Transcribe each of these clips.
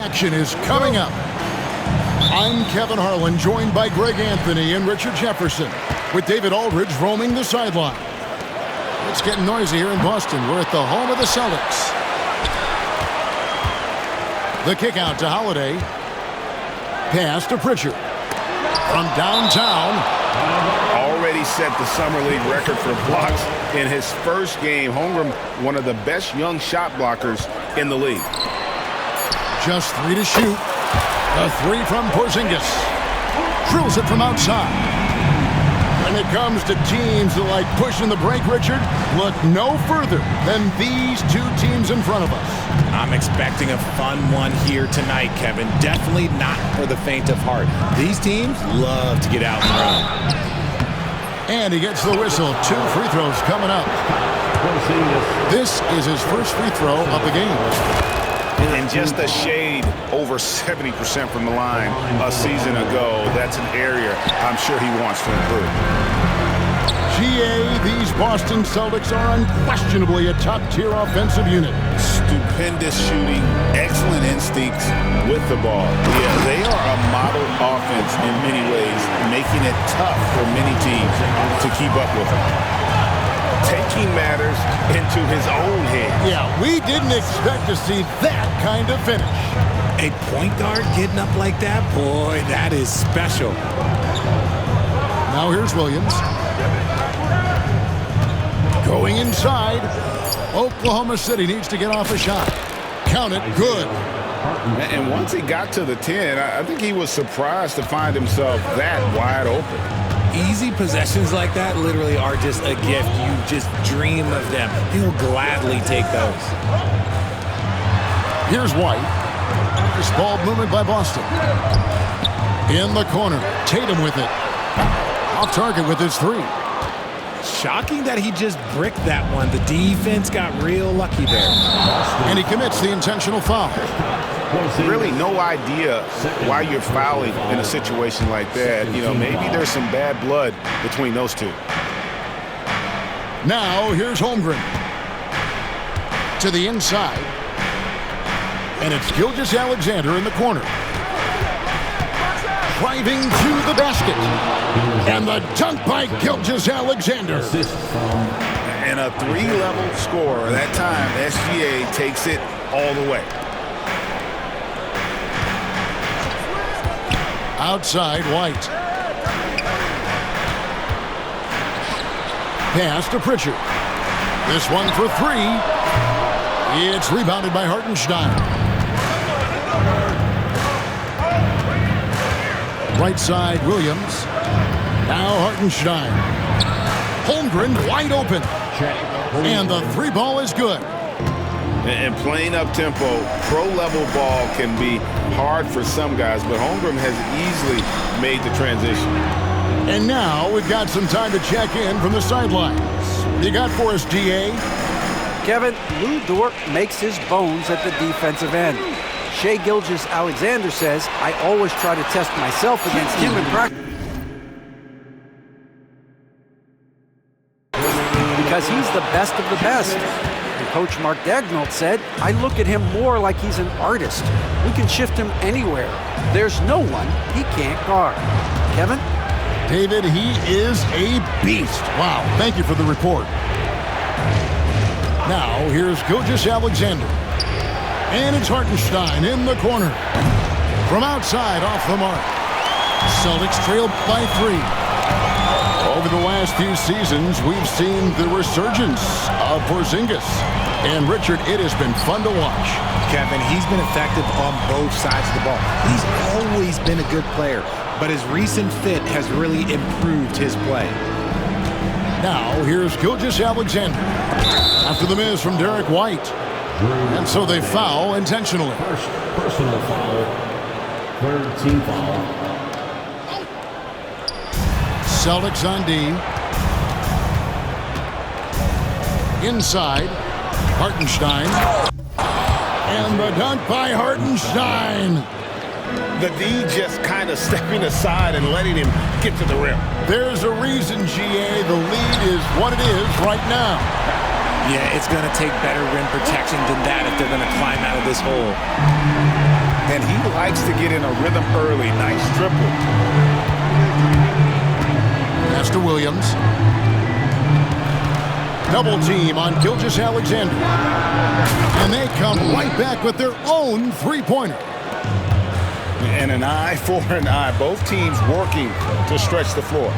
Action is coming up. I'm Kevin Harlan, joined by Greg Anthony and Richard Jefferson, with David Aldridge roaming the sideline. It's getting noisy here in Boston. We're at the home of the Celtics. The kick out to Holiday. Pass to Pritchard. From downtown. Already set the Summer League record for blocks in his first game. Holmgren, one of the best young shot blockers in the league. Just 3 to shoot. The 3 from Porzingis. Drills it from outside. When it comes to teams that like pushing the break, Richard, look no further than these two teams in front of us. I'm expecting a fun one here tonight, Kevin. Definitely not for the faint of heart. These teams love to get out and run. And he gets the whistle. 2 free throws coming up. This is his first free throw of the game. And just a shade over 70% from the line a season ago. That's an area I'm sure he wants to improve. GA, these Boston Celtics are unquestionably a top-tier offensive unit. Stupendous shooting, excellent instincts with the ball. Yeah, they are a model offense in many ways, making it tough for many teams to keep up with them. Taking matters into his own hands. Yeah, we didn't expect to see that kind of finish. A point guard getting up like that? Boy, that is special. Now here's Williams. Going inside. Oklahoma City needs to get off a shot. Count it, good. And once he got to the 10, I think he was surprised to find himself that wide open. Easy possessions like that literally are just a gift. You just dream of them. He'll gladly take those. Here's White. This ball movement by Boston. In the corner. Tatum with it. Off target with his 3. Shocking that he just bricked that one. The defense got real lucky there. And he commits the intentional foul. Really no idea why you're fouling in a situation like that. You know, maybe there's some bad blood between those two. Now here's Holmgren. To the inside. And it's Gilgeous-Alexander in the corner. Driving to the basket. And the dunk by Gilgeous-Alexander. And a 3-level scorer. That time, SGA takes it all the way. Outside, White. Pass to Pritchard. This one for 3. It's rebounded by Hartenstein. Right side, Williams. Now Hartenstein. Holmgren wide open. And the 3 ball is good. And playing up-tempo, pro-level ball can be hard for some guys, but Holmgren has easily made the transition. And now we've got some time to check in from the sidelines. You got for us, GA? Kevin, Lou Dort makes his bones at the defensive end. Shai Gilgeous-Alexander says, I always try to test myself against him in practice. Because he's the best of the best. And Coach Mark Daigneault said, I look at him more like he's an artist. We can shift him anywhere. There's no one he can't guard. Kevin? David, he is a beast. Wow, thank you for the report. Now, here's Gilgeous-Alexander. And it's Hartenstein in the corner. From outside, off the mark. Celtics trail by 3. Over the last few seasons, we've seen the resurgence of Porzingis. And Richard, it has been fun to watch. Kevin, he's been effective on both sides of the ball. He's always been a good player, but his recent fit has really improved his play. Now, here's Gilgeous-Alexander. After the miss from Derek White. And so they foul intentionally. First personal foul. 3rd team foul. Celtics on D. Inside. Hartenstein. And the dunk by Hartenstein. The D just kind of stepping aside and letting him get to the rim. There's a reason, GA, the lead is what it is right now. Yeah, it's going to take better rim protection than that if they're going to climb out of this hole. and he likes to get in a rhythm early. Nice triple. Pass to Williams. Double team on Gilgeous-Alexander. And they come right back with their own three-pointer. And an eye for an eye. Both teams working to stretch the floor.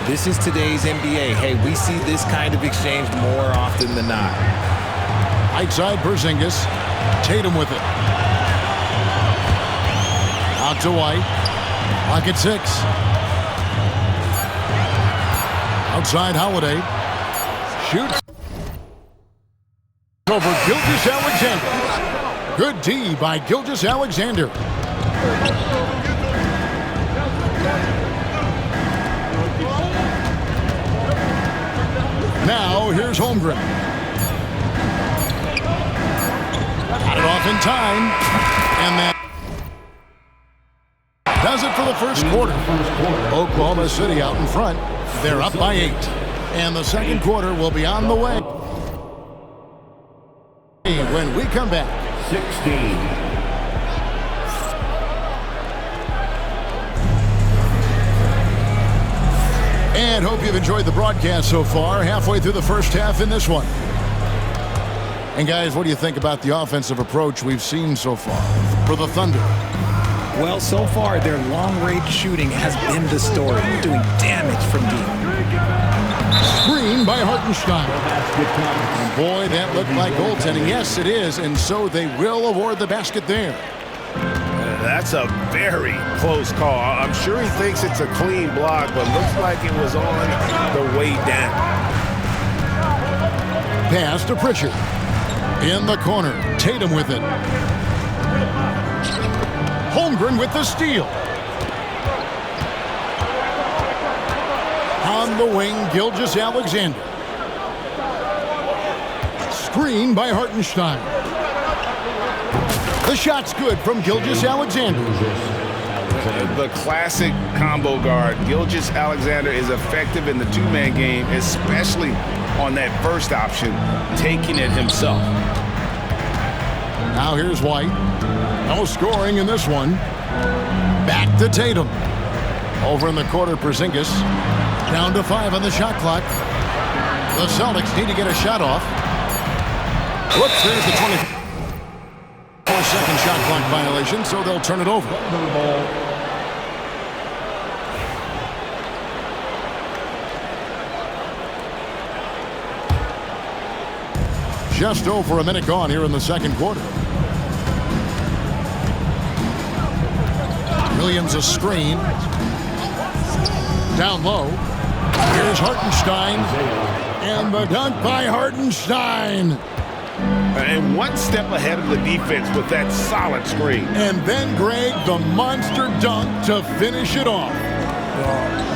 This is today's NBA. Hey, we see this kind of exchange more often than not. Right side, Porzingis. Tatum with it. Out to White. Pocket 6. Outside, Holiday. Shoots. Over Gilgeous-Alexander. Good D by Gilgeous-Alexander. Now, here's Holmgren. Got it off in time. And that does it for the first quarter. Oklahoma City out in front. They're up by 8. And the second quarter will be on the way when we come back. 16. And hope you've enjoyed the broadcast so far. Halfway through the first half in this one. And guys, what do you think about the offensive approach we've seen so far for the Thunder? Well, so far, their long-range shooting has been the story, doing damage from deep. Screen by Hartenstein. And boy, that looked like goaltending. Yes, it is, and so they will award the basket there. That's a very close call. I'm sure he thinks it's a clean block, but looks like it was on the way down. Pass to Pritchard. In the corner, Tatum with it. Holmgren with the steal. On the wing, Gilgeous-Alexander. Screen by Hartenstein. The shot's good from Gilgeous-Alexander. The classic combo guard. Gilgeous-Alexander is effective in the two-man game, especially on that first option, taking it himself. Now here's White. No scoring in this one. Back to Tatum. Over in the quarter, Porzingis. Down to 5 on the shot clock. The Celtics need to get a shot off. Whoops, there's the 24-second shot clock violation, so they'll turn it over. Just over a minute gone here in the second quarter. Williams a screen. Down low. Here's Hartenstein. And the dunk by Hartenstein. And one step ahead of the defense with that solid screen. And then, Greg, the monster dunk to finish it off.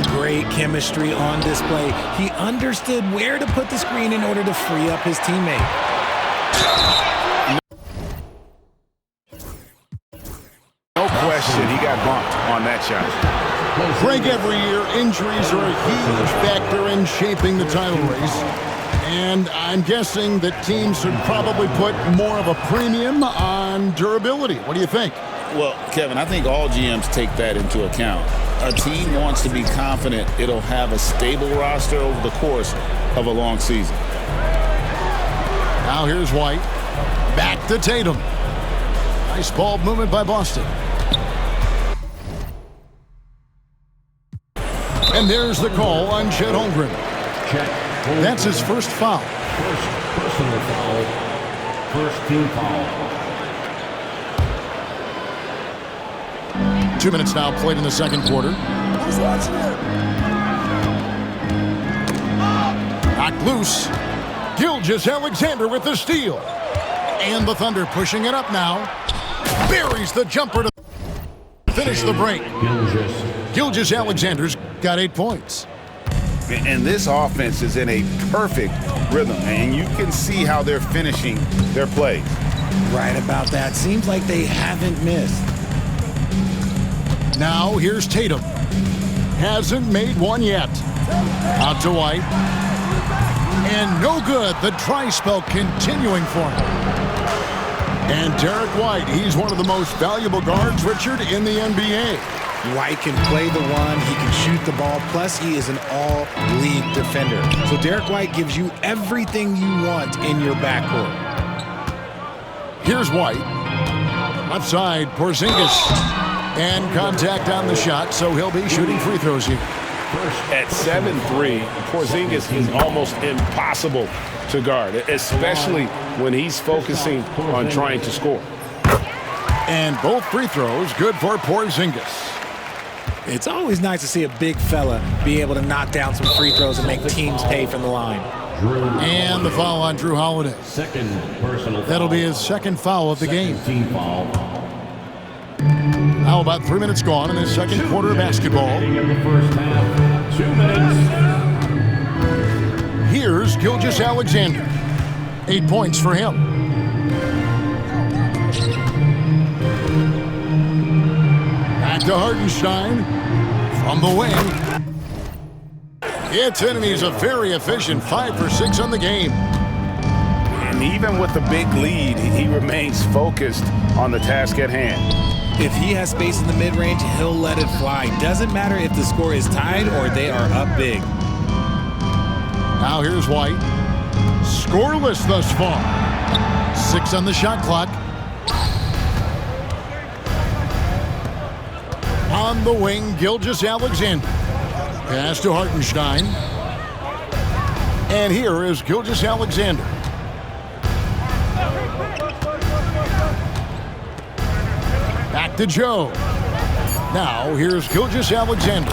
Great chemistry on display. He understood where to put the screen in order to free up his teammate. No question, he got bumped on that shot. Greg, every year, injuries are a huge factor in shaping the title race. And I'm guessing that teams should probably put more of a premium on durability. What do you think? Well, Kevin, I think all GMs take that into account. A team wants to be confident it'll have a stable roster over the course of a long season. Now here's White. Back to Tatum. Nice ball movement by Boston. And there's the call on Chet Holmgren. That's his first foul. First personal foul. First team foul. 2 minutes now played in the second quarter. Who's watching it? Knocked loose. Gilgeous-Alexander with the steal. And the Thunder pushing it up now. Buries the jumper to finish the break. Gilgeous-Alexander's got 8 points. And this offense is in a perfect rhythm, and you can see how they're finishing their plays. Right about that. Seems like they haven't missed. Now here's Tatum. Hasn't made one yet. Out to White. And no good. The dry spell continuing for him. And Derek White, he's one of the most valuable guards, Richard, in the NBA. White can play the one, he can shoot the ball, plus he is an all-league defender. So Derek White gives you everything you want in your backcourt. Here's White. Left side, Porzingis. And contact on the shot, so he'll be shooting free throws here. At 7'3", Porzingis is almost impossible to guard, especially when he's focusing on trying to score. And both free throws good for Porzingis. It's always nice to see a big fella be able to knock down some free throws and make teams pay from the line. And the foul on Jrue Holiday. Second personal foul. That'll be his second foul of the game. Team foul. Now about 3 minutes gone in the second quarter of basketball. Beginning of the first half. 2 minutes. Here's Gilgeous-Alexander. 8 points for him. Back to Hartenstein from the wing. It's in, and he's a very efficient 5 for 6 on the game. And even with the big lead, he remains focused on the task at hand. If he has space in the mid-range, he'll let it fly. Doesn't matter if the score is tied or they are up big. Now here's White. Scoreless thus far. 6 on the shot clock. On the wing, Gilgeous-Alexander. Pass to Hartenstein. And here is Gilgeous-Alexander. Back to Joe. Now here's Gilgeous-Alexander.